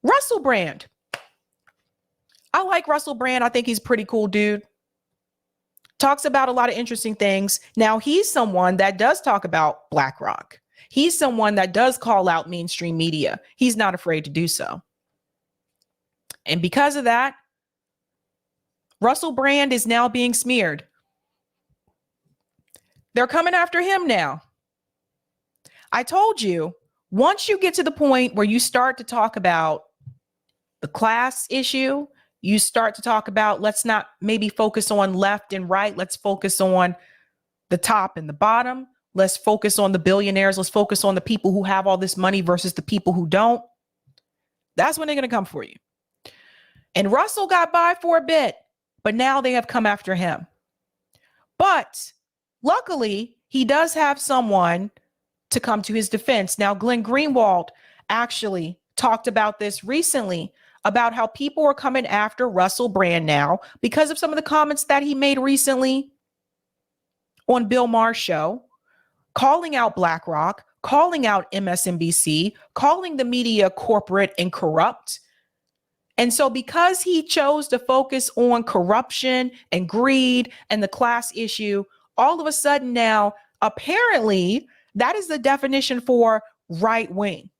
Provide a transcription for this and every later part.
Russell Brand. I like Russell Brand. I think he's a pretty cool dude. Talks about a lot of interesting things. Now, he's someone that does talk about BlackRock. He's someone that does call out mainstream media. He's not afraid to do so. And because of that, Russell Brand is now being smeared. They're coming after him now. I told you, once you get to the point where you start to talk about the class issue, you start to talk about, let's not maybe focus on left and right. Let's focus on the top and the bottom. Let's focus on the billionaires. Let's focus on the people who have all this money versus the people who don't. That's when they're going to come for you. And Russell got by for a bit, but now they have come after him. But luckily, he does have someone to come to his defense. Now, Glenn Greenwald actually talked about this recently, about how people are coming after Russell Brand now because of some of the comments that he made recently on Bill Maher's show, calling out BlackRock, calling out MSNBC, calling the media corporate and corrupt. And so because he chose to focus on corruption and greed and the class issue, all of a sudden now, apparently, that is the definition for right wing.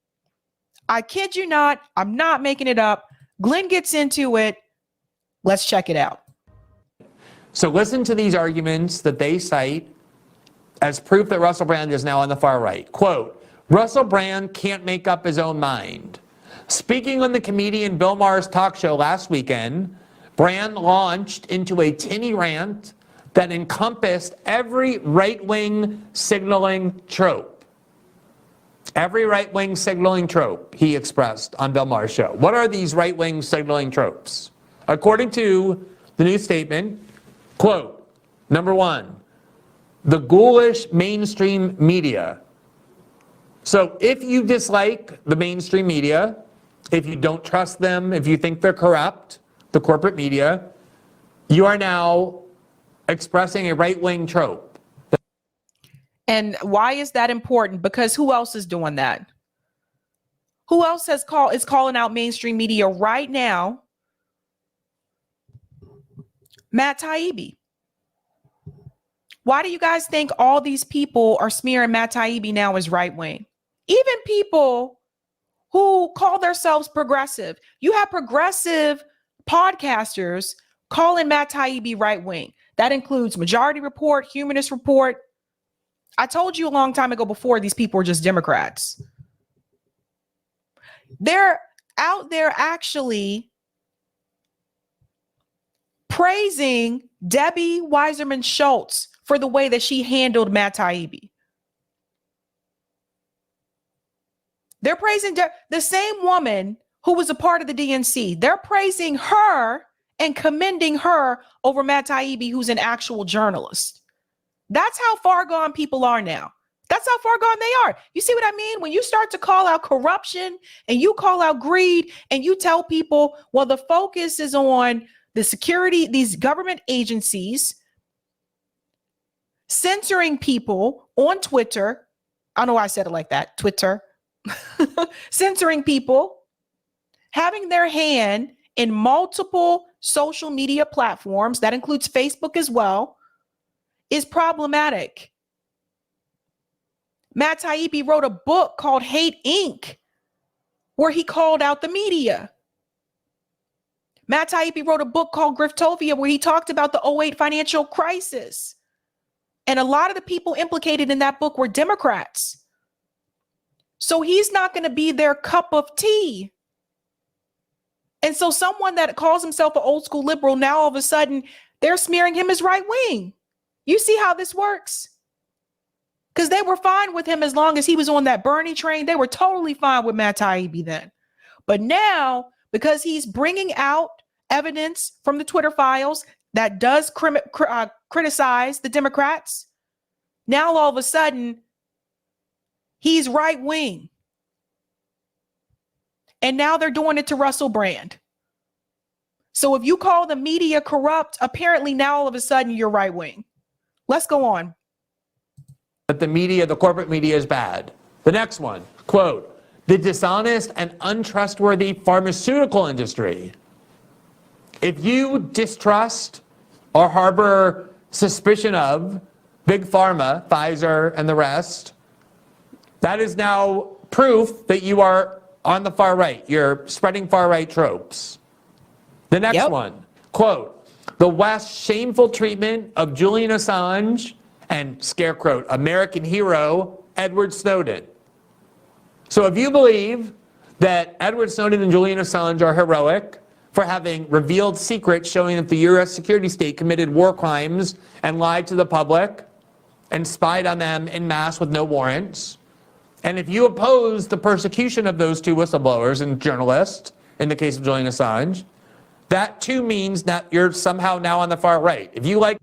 I kid you not. I'm not making it up. Glenn gets into it. Let's check it out. So listen to these arguments that they cite as proof that Russell Brand is now on the far right. Quote, Russell Brand can't make up his own mind. Speaking on the comedian Bill Maher's talk show last weekend, Brand launched into a tinny rant that encompassed every right-wing signaling trope. Every right-wing signaling trope he expressed on Bill Maher's show. What are these right-wing signaling tropes? According to the new statement, quote, number one, the ghoulish mainstream media. So if you dislike the mainstream media, if you don't trust them, if you think they're corrupt, the corporate media, you are now expressing a right-wing trope. And why is that important? Because who else is doing that? Who else is calling out mainstream media right now? Matt Taibbi. Why do you guys think all these people are smearing Matt Taibbi now as right wing? Even people who call themselves progressive. You have progressive podcasters calling Matt Taibbi right wing. That includes Majority Report, Humanist Report. I told you a long time ago before these people were just Democrats. They're out there actually praising Debbie Weiserman Schultz for the way that she handled Matt Taibbi. They're praising the same woman who was a part of the DNC. They're praising her and commending her over Matt Taibbi, who's an actual journalist. That's how far gone people are now. That's how far gone they are. You see what I mean? When you start to call out corruption and you call out greed and you tell people, well, the focus is on the security, these government agencies censoring people on Twitter. I don't know why I said it like that. Twitter. Censoring people, having their hand in multiple social media platforms, that includes Facebook as well, is problematic. Matt Taibbi wrote a book called Hate Inc., where he called out the media. Matt Taibbi wrote a book called Griftopia, where he talked about the '08 financial crisis. And a lot of the people implicated in that book were Democrats. So he's not going to be their cup of tea. And so someone that calls himself an old school liberal, now all of a sudden they're smearing him as right wing. You see how this works? Because they were fine with him as long as he was on that Bernie train. They were totally fine with Matt Taibbi then. But now, because he's bringing out evidence from the Twitter files that does criticize the Democrats, now all of a sudden, he's right wing. And now they're doing it to Russell Brand. So if you call the media corrupt, apparently now all of a sudden you're right wing. Let's go on. That the media, the corporate media, is bad. The next one, quote, the dishonest and untrustworthy pharmaceutical industry. If you distrust or harbor suspicion of Big Pharma, Pfizer, and the rest, that is now proof that you are on the far right. You're spreading far right tropes. The next one, quote, the West's shameful treatment of Julian Assange and scarecrow American hero Edward Snowden. So if you believe that Edward Snowden and Julian Assange are heroic for having revealed secrets showing that the U.S. security state committed war crimes and lied to the public and spied on them en masse with no warrants, and if you oppose the persecution of those two whistleblowers and journalists, in the case of Julian Assange, that too means that you're somehow now on the far right. If you like...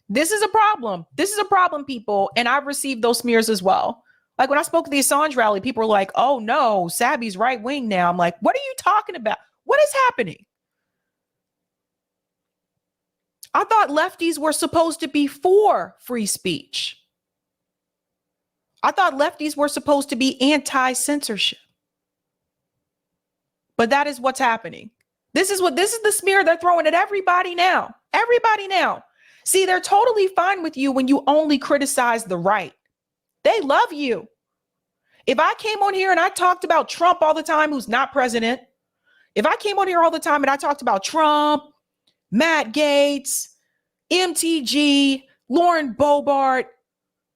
This is a problem. This is a problem, people. And I've received those smears as well. Like when I spoke at the Assange rally, people were like, oh no, Sabby's right wing now. I'm like, what are you talking about? What is happening? I thought lefties were supposed to be for free speech. I thought lefties were supposed to be anti-censorship. But that is what's happening. This is the smear they're throwing at everybody now. Everybody now. See, they're totally fine with you when you only criticize the right. They love you. If I came on here and I talked about Trump all the time, who's not president, if I came on here all the time and I talked about Trump, Matt Gaetz, MTG, Lauren Boebert,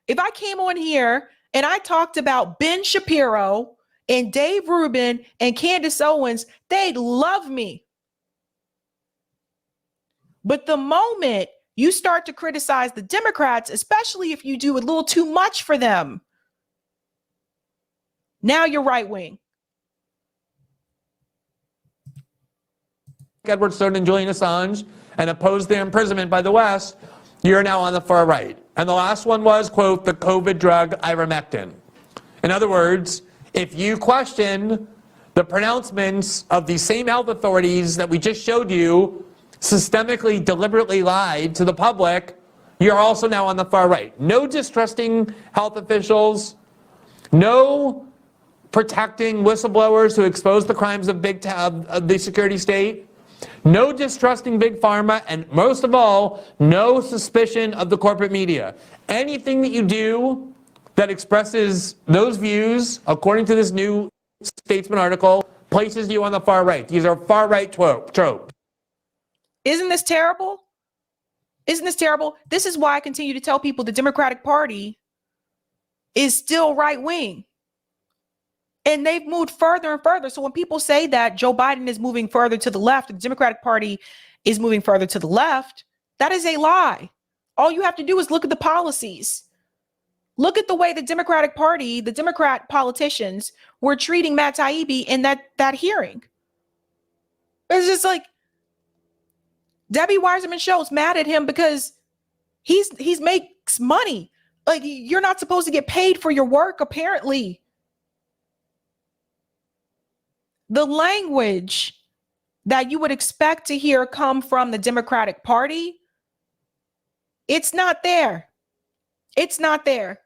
if I came on here and I talked about Ben Shapiro and Dave Rubin and Candace Owens, they'd love me. But the moment you start to criticize the Democrats, especially if you do a little too much for them, now you're right wing. Edward Snowden and Julian Assange and oppose their imprisonment by the West, you're now on the far right. And the last one was, quote, the COVID drug ivermectin. In other words, if you question the pronouncements of the same health authorities that we just showed you systemically, deliberately lied to the public, you're also now on the far right. No distrusting health officials, no protecting whistleblowers who expose the crimes of the security state, no distrusting Big Pharma, and most of all, no suspicion of the corporate media. Anything that you do that expresses those views, according to this new Statesman article, places you on the far right. These are far right tropes. Isn't this terrible? Isn't this terrible? This is why I continue to tell people the Democratic Party is still right wing. And they've moved further and further. So when people say that Joe Biden is moving further to the left, the Democratic Party is moving further to the left, that is a lie. All you have to do is look at the policies. Look at the way the Democratic Party, the Democrat politicians were treating Matt Taibbi in that hearing. It's just like Debbie Weiserman Schultz mad at him because he's makes money. Like, you're not supposed to get paid for your work, apparently. The language that you would expect to hear come from the Democratic Party, it's not there. It's not there.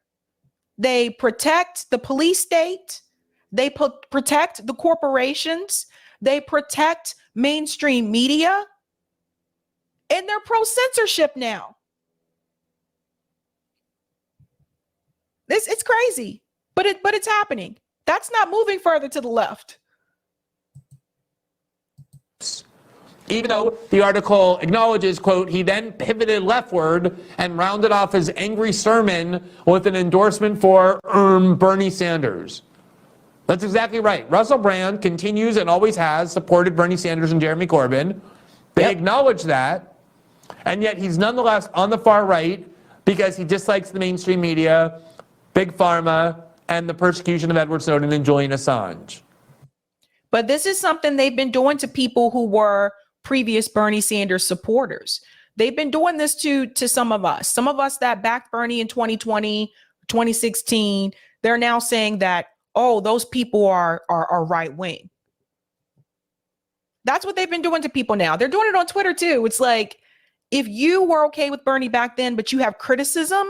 They protect the police state. They protect the corporations. They protect mainstream media. And they're pro-censorship now. It's crazy, but it's happening. That's not moving further to the left. Even though the article acknowledges, quote, he then pivoted leftward and rounded off his angry sermon with an endorsement for Bernie Sanders. That's exactly right. Russell Brand continues and always has supported Bernie Sanders and Jeremy Corbyn. They acknowledge that, and yet he's nonetheless on the far right because he dislikes the mainstream media, Big Pharma, and the persecution of Edward Snowden and Julian Assange. But this is something they've been doing to people who were previous Bernie Sanders supporters. They've been doing this to some of us that backed Bernie in 2020, 2016. They're now saying that, oh, those people are right wing. That's what they've been doing to people now. They're doing it on Twitter too. It's like, if you were okay with Bernie back then, but you have criticism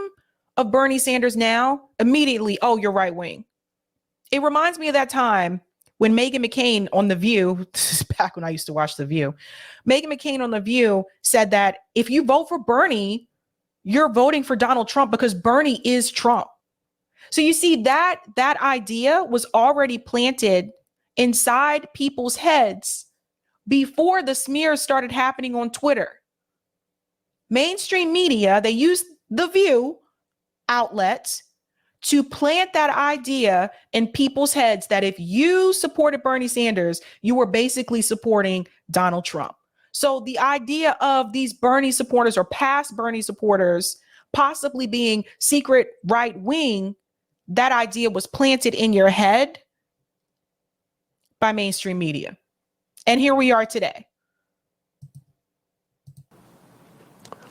of Bernie Sanders now, immediately, oh, you're right wing. It reminds me of that time when Meghan McCain on The View, this is back when I used to watch The View, Meghan McCain on The View said that if you vote for Bernie, you're voting for Donald Trump because Bernie is Trump. So you see that idea was already planted inside people's heads before the smears started happening on Twitter. Mainstream media, they used The View outlets to plant that idea in people's heads that if you supported Bernie Sanders, you were basically supporting Donald Trump. So the idea of these Bernie supporters or past Bernie supporters possibly being secret right wing, that idea was planted in your head by mainstream media. And here we are today.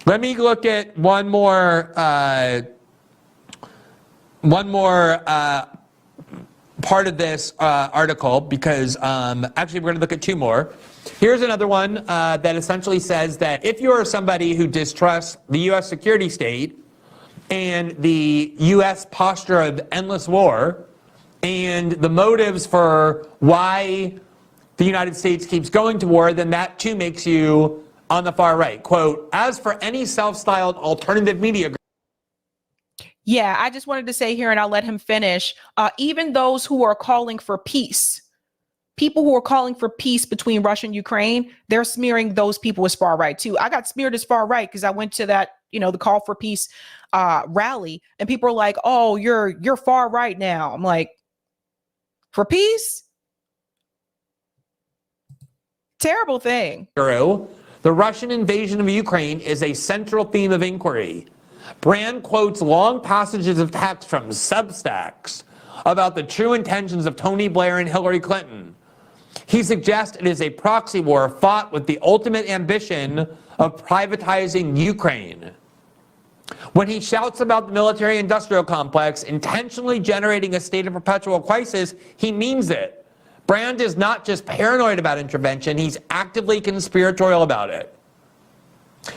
Let me look at one more part of this article, because actually we're going to look at two more. Here's another one that essentially says that if you're somebody who distrusts the U.S. security state and the U.S. posture of endless war and the motives for why the United States keeps going to war, then that too makes you on the far right. Quote, as for any self-styled alternative media. Yeah, I just wanted to say here, and I'll let him finish, even those who are calling for peace, people who are calling for peace between Russia and Ukraine, they're smearing those people as far right too. I got smeared as far right because I went to that, the call for peace rally, and people are like, oh, you're far right now. I'm like, for peace? Terrible thing. The Russian invasion of Ukraine is a central theme of inquiry. Brand quotes long passages of text from Substacks about the true intentions of Tony Blair and Hillary Clinton. He suggests it is a proxy war fought with the ultimate ambition of privatizing Ukraine. When he shouts about the military-industrial complex intentionally generating a state of perpetual crisis, he means it. Brand is not just paranoid about intervention, he's actively conspiratorial about it.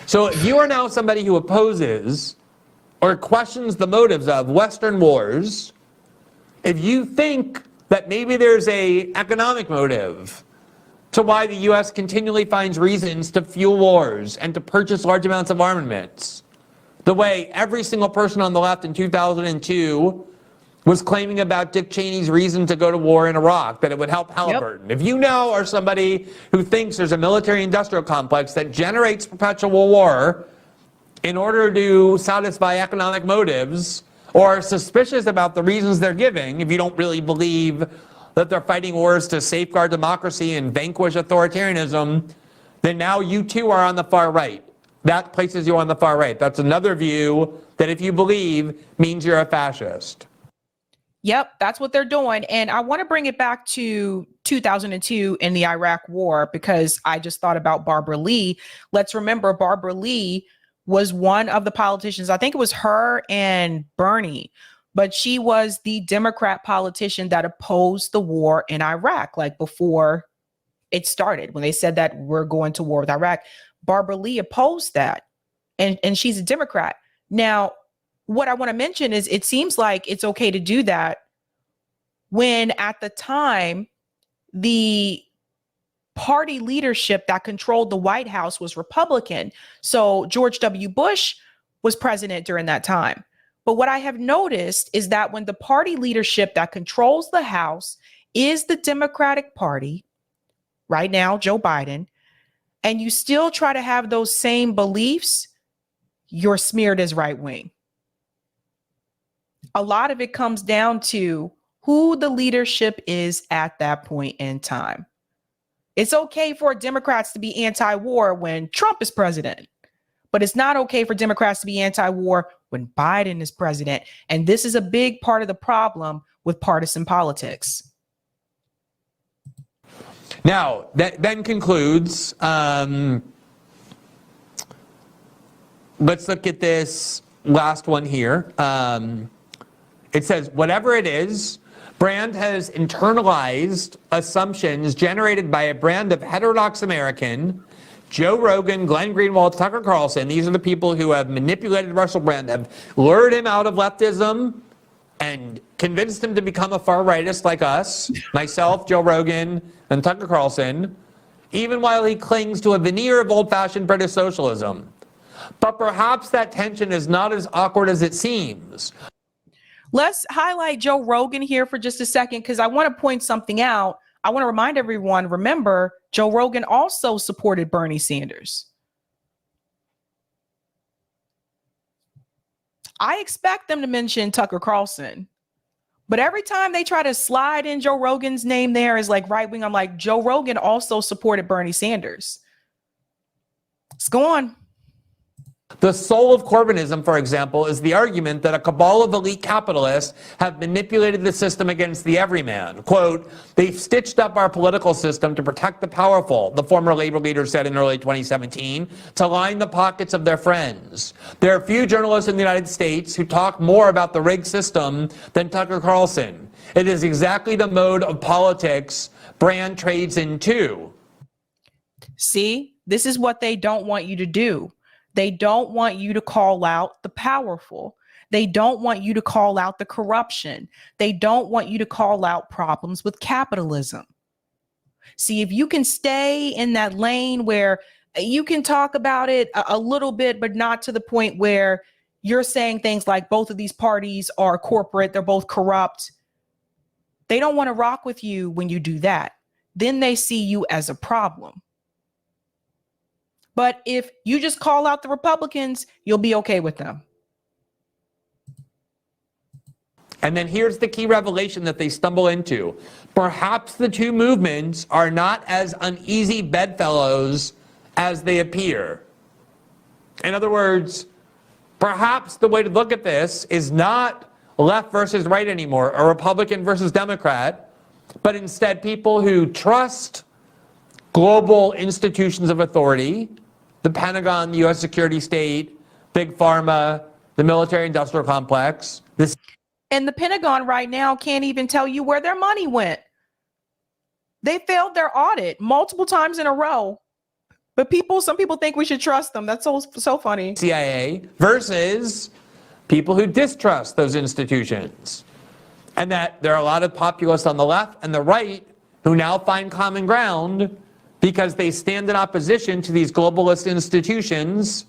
So if you are now somebody who opposes or questions the motives of Western wars, if you think that maybe there's an economic motive to why the U.S. continually finds reasons to fuel wars and to purchase large amounts of armaments, the way every single person on the left in 2002 was claiming about Dick Cheney's reason to go to war in Iraq, that it would help Halliburton. Yep. If you now are somebody who thinks there's a military-industrial complex that generates perpetual war in order to satisfy economic motives, or are suspicious about the reasons they're giving, if you don't really believe that they're fighting wars to safeguard democracy and vanquish authoritarianism, then now you too are on the far right. That places you on the far right. That's another view that, if you believe, means you're a fascist. Yep, that's what they're doing. And I want to bring it back to 2002 in the Iraq War, because I just thought about Barbara Lee. Let's remember, Barbara Lee was one of the politicians, I think it was her and Bernie, but she was the Democrat politician that opposed the war in Iraq, like before it started, when they said that we're going to war with Iraq. Barbara Lee opposed that, and she's a Democrat. Now, what I want to mention is it seems like it's okay to do that when at the time the party leadership that controlled the White House was Republican. So George W. Bush was president during that time. But what I have noticed is that when the party leadership that controls the House is the Democratic Party, right now, Joe Biden, and you still try to have those same beliefs, you're smeared as right wing. A lot of it comes down to who the leadership is at that point in time. It's okay for Democrats to be anti-war when Trump is president, but it's not okay for Democrats to be anti-war when Biden is president. And this is a big part of the problem with partisan politics. Now, that then concludes, let's look at this last one here. It says, whatever it is, Brand has internalized assumptions generated by a brand of heterodox American, Joe Rogan, Glenn Greenwald, Tucker Carlson. These are the people who have manipulated Russell Brand, have lured him out of leftism and convinced him to become a far rightist like us, myself, Joe Rogan, and Tucker Carlson, even while he clings to a veneer of old-fashioned British socialism. But perhaps that tension is not as awkward as it seems. Let's highlight Joe Rogan here for just a second, because I want to point something out. I want to remind everyone, remember, Joe Rogan also supported Bernie Sanders. I expect them to mention Tucker Carlson, but every time they try to slide in Joe Rogan's name there as like right wing, I'm like, Joe Rogan also supported Bernie Sanders. Let's go on. The soul of Corbynism, for example, is the argument that a cabal of elite capitalists have manipulated the system against the everyman. Quote, they've stitched up our political system to protect the powerful, the former labor leader said in early 2017, to line the pockets of their friends. There are few journalists in the United States who talk more about the rigged system than Tucker Carlson. It is exactly the mode of politics Brand trades in too. See, this is what they don't want you to do. They don't want you to call out the powerful. They don't want you to call out the corruption. They don't want you to call out problems with capitalism. See, if you can stay in that lane where you can talk about it a little bit, but not to the point where you're saying things like both of these parties are corporate, they're both corrupt. They don't want to rock with you when you do that. Then they see you as a problem. But if you just call out the Republicans, you'll be okay with them. And then here's the key revelation that they stumble into. Perhaps the two movements are not as uneasy bedfellows as they appear. In other words, perhaps the way to look at this is not left versus right anymore, or Republican versus Democrat, but instead people who trust global institutions of authority, the Pentagon, the U.S. security state, Big Pharma, the military-industrial complex. And the Pentagon right now can't even tell you where their money went. They failed their audit multiple times in a row. But some people think we should trust them. That's so funny. CIA versus people who distrust those institutions. And that there are a lot of populists on the left and the right who now find common ground because they stand in opposition to these globalist institutions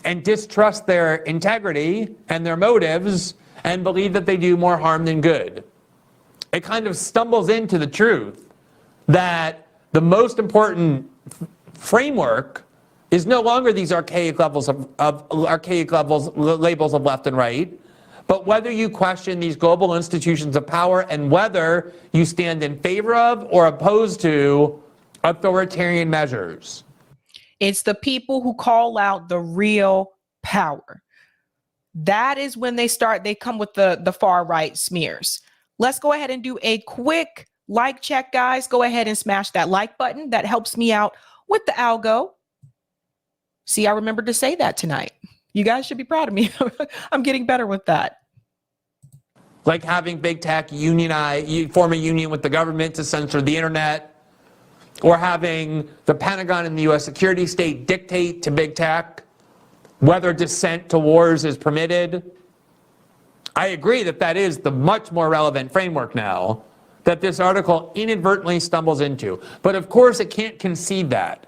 and distrust their integrity and their motives and believe that they do more harm than good. It kind of stumbles into the truth that the most important framework is no longer these archaic labels of left and right, but whether you question these global institutions of power and whether you stand in favor of or opposed to authoritarian measures. It's the people who call out the real power. That is when they come with the far right smears. Let's go ahead and do a quick like check, guys. Go ahead and smash that like button. That helps me out with the algo. See, I remembered to say that tonight. You guys should be proud of me. I'm getting better with that. Like having big tech form a union with the government to censor the internet, or having the Pentagon and the U.S. security state dictate to big tech whether dissent to wars is permitted. I agree that that is the much more relevant framework now that this article inadvertently stumbles into. But of course it can't concede that,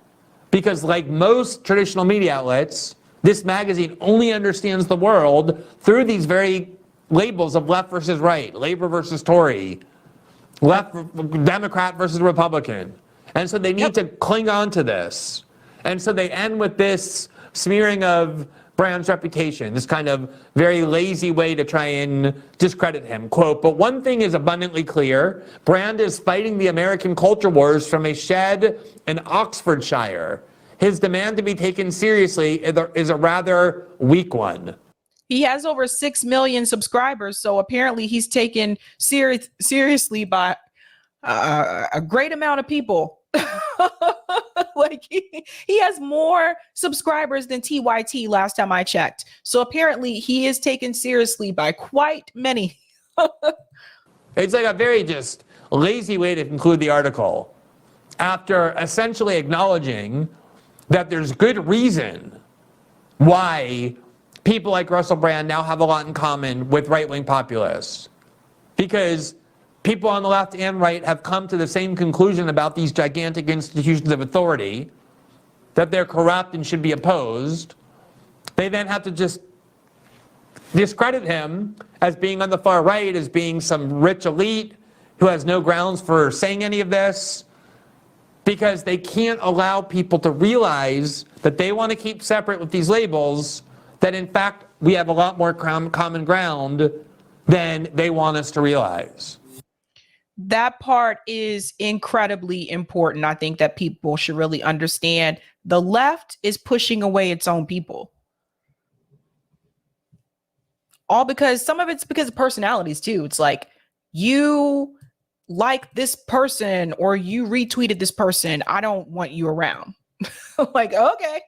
because like most traditional media outlets, this magazine only understands the world through these very labels of left versus right, Labor versus Tory, Democrat versus Republican. And so they need to cling on to this. And so they end with this smearing of Brand's reputation, this kind of very lazy way to try and discredit him. Quote, but one thing is abundantly clear. Brand is fighting the American culture wars from a shed in Oxfordshire. His demand to be taken seriously is a rather weak one. He has over 6 million subscribers, so apparently he's taken seriously by a great amount of people. Like he has more subscribers than TYT last time I checked. So apparently he is taken seriously by quite many. It's like a very just lazy way to conclude the article after essentially acknowledging that there's good reason why people like Russell Brand now have a lot in common with right-wing populists. because people on the left and right have come to the same conclusion about these gigantic institutions of authority, that they're corrupt and should be opposed. They then have to just discredit him as being on the far right, as being some rich elite who has no grounds for saying any of this, because they can't allow people to realize that they want to keep separate with these labels, that in fact we have a lot more common ground than they want us to realize. That part is incredibly important. I think that people should really understand the left is pushing away its own people. All because some of it's because of personalities too. It's like you like this person or you retweeted this person. I don't want you around. Like, okay.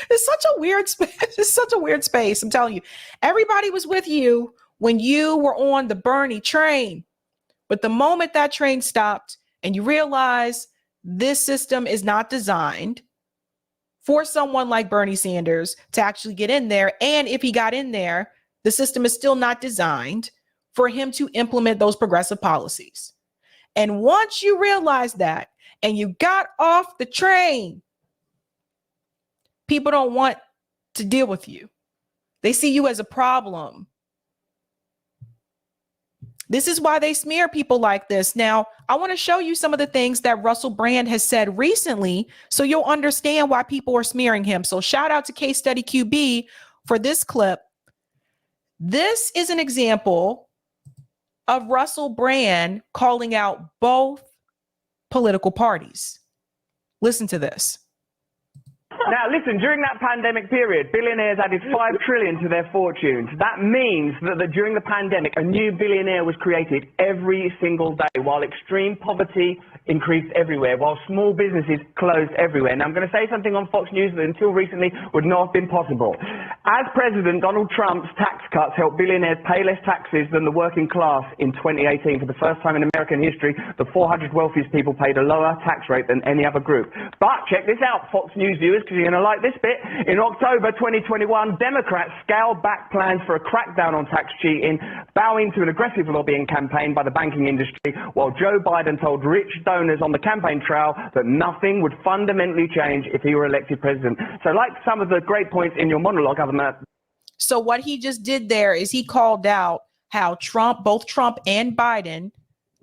It's such a weird space. It's such a weird space. I'm telling you, everybody was with you when you were on the Bernie train. But the moment that train stopped and you realize this system is not designed for someone like Bernie Sanders to actually get in there. And if he got in there, the system is still not designed for him to implement those progressive policies. And once you realize that and you got off the train, people don't want to deal with you. They see you as a problem. This is why they smear people like this. Now, I want to show you some of the things that Russell Brand has said recently so you'll understand why people are smearing him. So shout out to Case Study QB for this clip. This is an example of Russell Brand calling out both political parties. Listen to this. Now, listen, during that pandemic period, billionaires added $5 trillion to their fortunes. That means that during the pandemic, a new billionaire was created every single day, while extreme poverty increased everywhere, while small businesses closed everywhere. Now, I'm going to say something on Fox News that until recently would not have been possible. As president, Donald Trump's tax cuts helped billionaires pay less taxes than the working class in 2018. For the first time in American history, the 400 wealthiest people paid a lower tax rate than any other group. But check this out, Fox News viewers, because you're going to like this bit. In October 2021, Democrats scaled back plans for a crackdown on tax cheating, bowing to an aggressive lobbying campaign by the banking industry, while Joe Biden told rich donors on the campaign trail that nothing would fundamentally change if he were elected president. So like some of the great points in your monologue, So what he just did there is he called out how both Trump and Biden,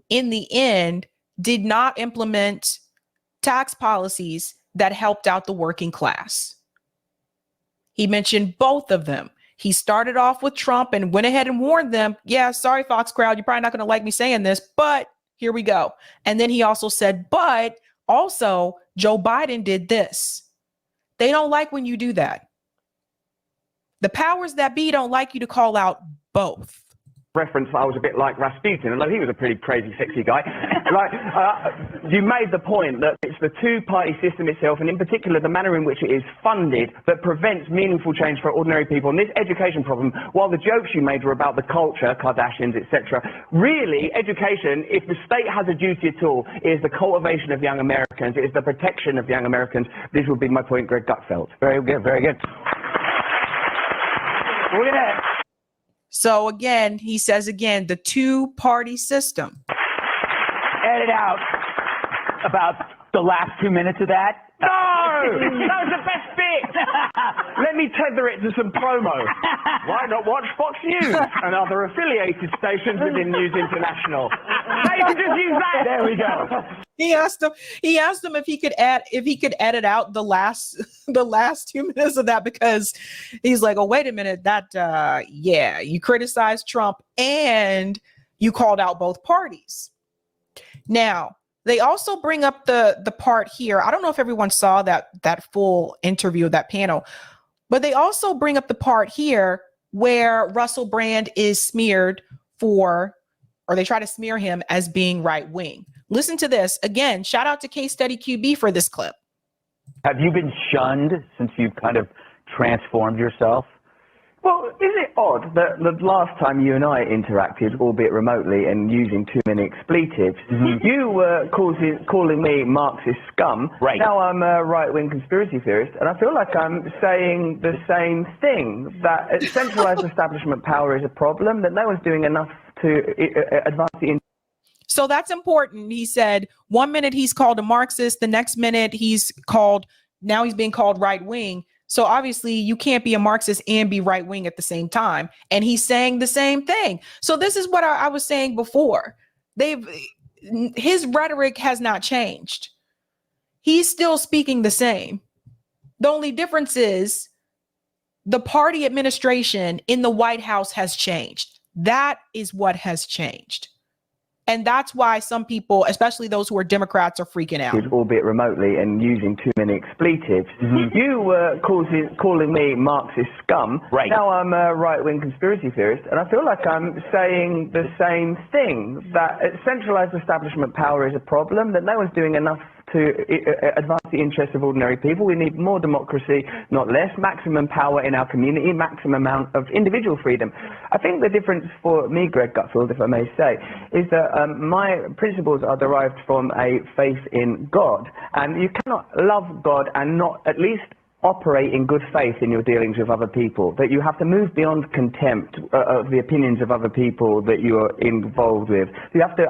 in the end, did not implement tax policies that helped out the working class. He mentioned both of them. He started off with Trump and went ahead and warned them, yeah, sorry, Fox crowd, you're probably not going to like me saying this, but here we go. And then he also said, but also Joe Biden did this. They don't like when you do that. The powers that be don't like you to call out both. reference I was a bit like Rasputin, although he was a pretty crazy, sexy guy. You made the point that it's the two-party system itself, and in particular the manner in which it is funded, that prevents meaningful change for ordinary people. And this education problem, while the jokes you made were about the culture, Kardashians, etc., really, education, if the state has a duty at all, is the cultivation of young Americans, it is the protection of young Americans. This would be my point, Greg Gutfeld. Very good, very good. Look at that. So again, he says again, the two-party system. Edit out about the last 2 minutes of that. No! That was the best bit! Let me tether it to some promo. Why not watch Fox News and other affiliated stations within News International? They can just use that. There we go. He asked him if he could edit out the last 2 minutes of that, because he's like, oh, wait a minute, yeah, you criticized Trump and you called out both parties. Now, they also bring up the part here. I don't know if everyone saw that full interview of that panel, but they also bring up the part here where Russell Brand is smeared or they try to smear him as being right wing. Listen to this. Again, shout out to Case Study QB for this clip. Have you been shunned since you've kind of transformed yourself? Well, is it odd that the last time you and I interacted, albeit remotely and using too many expletives, you were calling me Marxist scum. Right. Now I'm a right-wing conspiracy theorist, and I feel like I'm saying the same thing, that centralized establishment power is a problem, that no one's doing enough to advance the. So that's important. He said 1 minute he's called a Marxist, the next minute now he's being called right wing. So obviously you can't be a Marxist and be right wing at the same time. And he's saying the same thing. So this is what I was saying before. His rhetoric has not changed. He's still speaking the same. The only difference is the party administration in the White House has changed. That is what has changed. And that's why some people, especially those who are Democrats, are freaking out. Albeit remotely and using too many expletives. You were calling me Marxist scum. Right. Now I'm a right-wing conspiracy theorist, and I feel like I'm saying the same thing, that centralized establishment power is a problem, that no one's doing enough to advance the interests of ordinary people. We need more democracy, not less, maximum power in our community, maximum amount of individual freedom. I think the difference for me, Greg Gutfield, if I may say, is that my principles are derived from a faith in God. And you cannot love God and not at least operate in good faith in your dealings with other people, that you have to move beyond contempt of the opinions of other people that you are involved with. You have to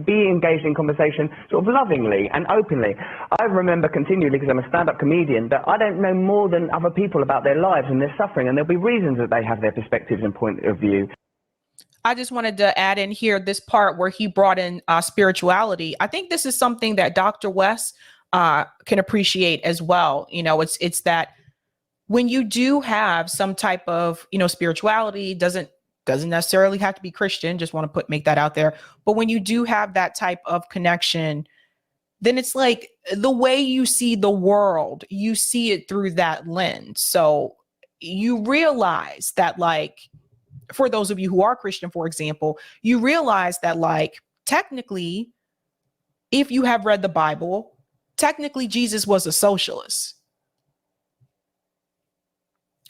be engaged in conversation sort of lovingly and openly. I remember continually, because I'm a stand-up comedian, that I don't know more than other people about their lives and their suffering, and there'll be reasons that they have their perspectives and point of view. I just wanted to add in here this part where he brought in spirituality. I think this is something that Dr. West can appreciate as well. You know, it's that when you do have some type of, spirituality, doesn't necessarily have to be Christian, just want to make that out there. But when you do have that type of connection, then it's like the way you see the world, you see it through that lens. So you realize that, like, for those of you who are Christian, for example, you realize that, like, technically, if you have read the Bible, technically, Jesus was a socialist,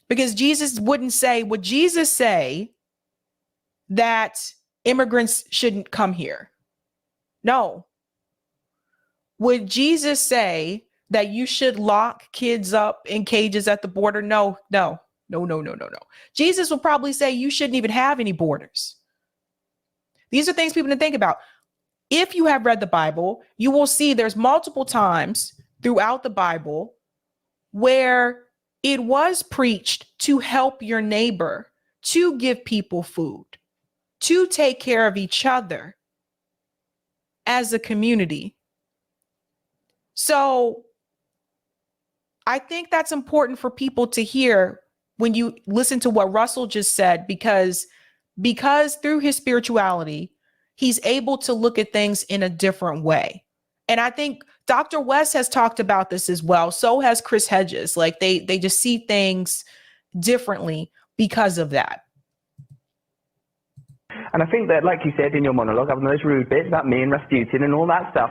because Jesus would Jesus say that immigrants shouldn't come here? No. Would Jesus say that you should lock kids up in cages at the border? No. Jesus will probably say you shouldn't even have any borders. These are things people to think about. If you have read the Bible, you will see there's multiple times throughout the Bible where it was preached to help your neighbor, to give people food, to take care of each other as a community. So I think that's important for people to hear when you listen to what Russell just said, because through his spirituality, he's able to look at things in a different way. And I think Dr. West has talked about this as well. So has Chris Hedges. Like they just see things differently because of that. And I think that, like you said in your monologue, other than those rude bits about me and Rasputin and all that stuff,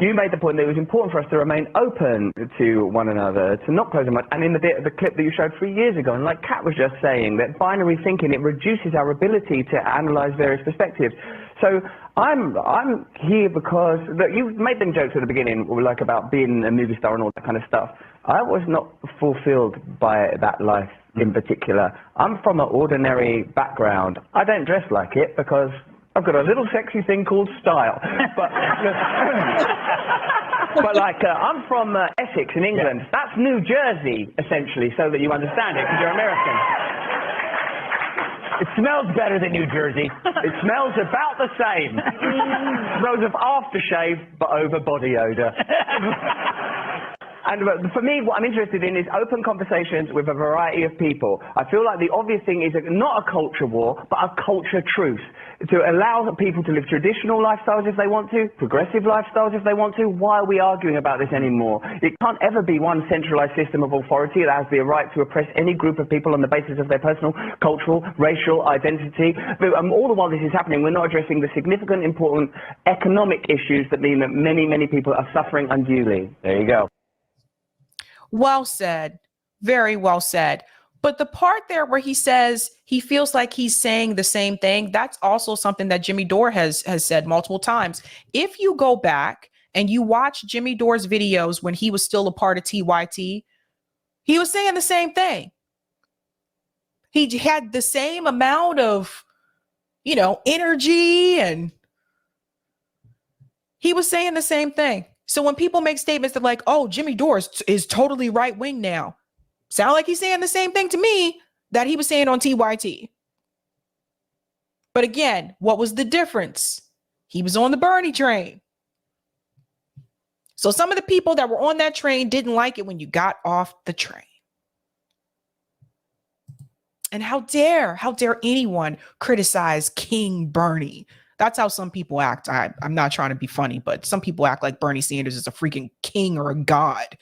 you made the point that it was important for us to remain open to one another, to not close them up. And in the clip that you showed 3 years ago, and like Kat was just saying, that binary thinking, it reduces our ability to analyze various perspectives. So I'm here because you made them jokes at the beginning, like about being a movie star and all that kind of stuff. I was not fulfilled by that life in particular. I'm from an ordinary background. I don't dress like it because I've got a little sexy thing called style. But I'm from Essex in England. Yeah. That's New Jersey, essentially, so that you understand it, because you're American. It smells better than New Jersey. It smells about the same. Smells of aftershave, but over body odor. And for me, what I'm interested in is open conversations with a variety of people. I feel like the obvious thing is not a culture war, but a culture truce. To allow people to live traditional lifestyles if they want to, progressive lifestyles if they want to. Why are we arguing about this anymore? It can't ever be one centralized system of authority that has the right to oppress any group of people on the basis of their personal, cultural, racial identity. But, all the while this is happening, we're not addressing the significant, important economic issues that mean that many, many people are suffering unduly. There you go. Well said. Very well said. But the part there where he says he feels like he's saying the same thing, that's also something that Jimmy Dore has said multiple times. If you go back and you watch Jimmy Dore's videos when he was still a part of TYT, he was saying the same thing. He had the same amount of, energy. And he was saying the same thing. So when people make statements that like, oh, Jimmy Dore is totally right wing now, sound like he's saying the same thing to me that he was saying on TYT. But again, what was the difference? He was on the Bernie train. So some of the people that were on that train didn't like it when you got off the train. And how dare anyone criticize King Bernie? That's how some people act. I'm not trying to be funny, but some people act like Bernie Sanders is a freaking king or a god.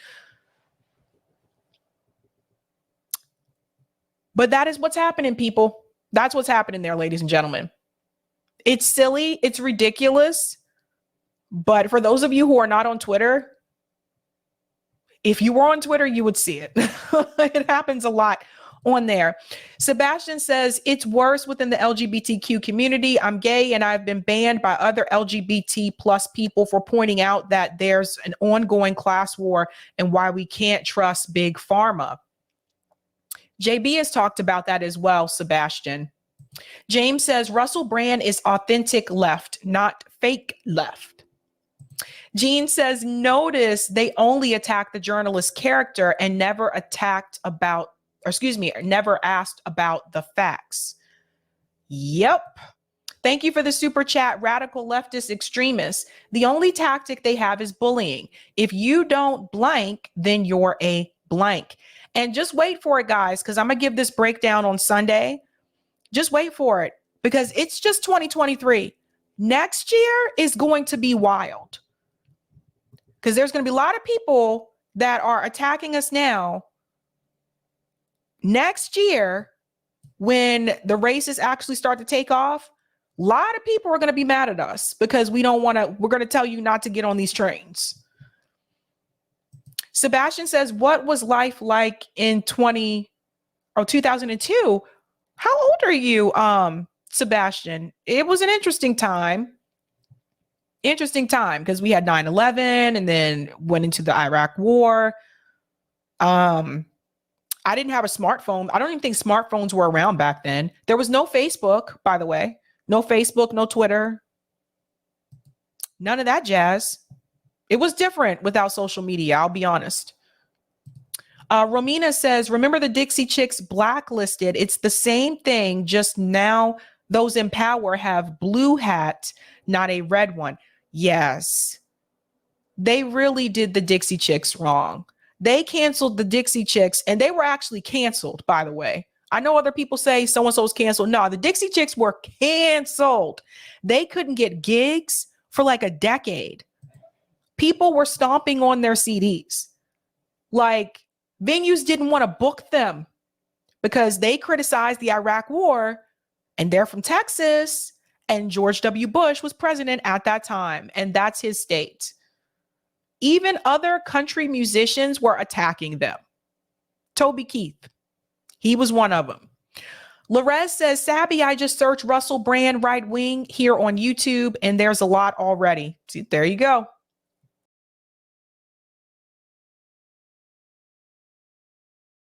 But that is what's happening, people. That's what's happening there, ladies and gentlemen. It's silly. It's ridiculous. But for those of you who are not on Twitter, if you were on Twitter, you would see it. It happens a lot on there. Sebastian says, it's worse within the LGBTQ community. I'm gay and I've been banned by other LGBT plus people for pointing out that there's an ongoing class war and why we can't trust big pharma. JB has talked about that as well, Sebastian. James says, Russell Brand is authentic left, not fake left. Jean says, notice they only attacked the journalist's character and never asked about the facts. Yep. Thank you for the super chat, radical leftist extremists. The only tactic they have is bullying. If you don't blank, then you're a blank. And just wait for it, guys, because I'm going to give this breakdown on Sunday. Just wait for it, because it's just 2023. Next year is going to be wild, because there's going to be a lot of people that are attacking us now. Next year, when the races actually start to take off, a lot of people are going to be mad at us because we're going to tell you not to get on these trains. Sebastian says, what was life like in 2002? How old are you, Sebastian? It was an interesting time. Because we had 9/11 and then went into the Iraq war. I didn't have a smartphone. I don't even think smartphones were around back then. There was no Facebook, by the way. No Facebook, no Twitter. None of that jazz. It was different without social media, I'll be honest. Romina says, remember the Dixie Chicks blacklisted? It's the same thing, just now those in power have blue hat, not a red one. Yes. They really did the Dixie Chicks wrong. They canceled the Dixie Chicks, and they were actually canceled, by the way. I know other people say so-and-so's canceled. No, the Dixie Chicks were canceled. They couldn't get gigs for like a decade. People were stomping on their CDs. Like, venues didn't want to book them because they criticized the Iraq war, and they're from Texas, and George W. Bush was president at that time, and that's his state. Even other country musicians were attacking them. Toby Keith, he was one of them. Lorez says, Sabby, I just searched Russell Brand right wing here on YouTube, and there's a lot already. See, there you go.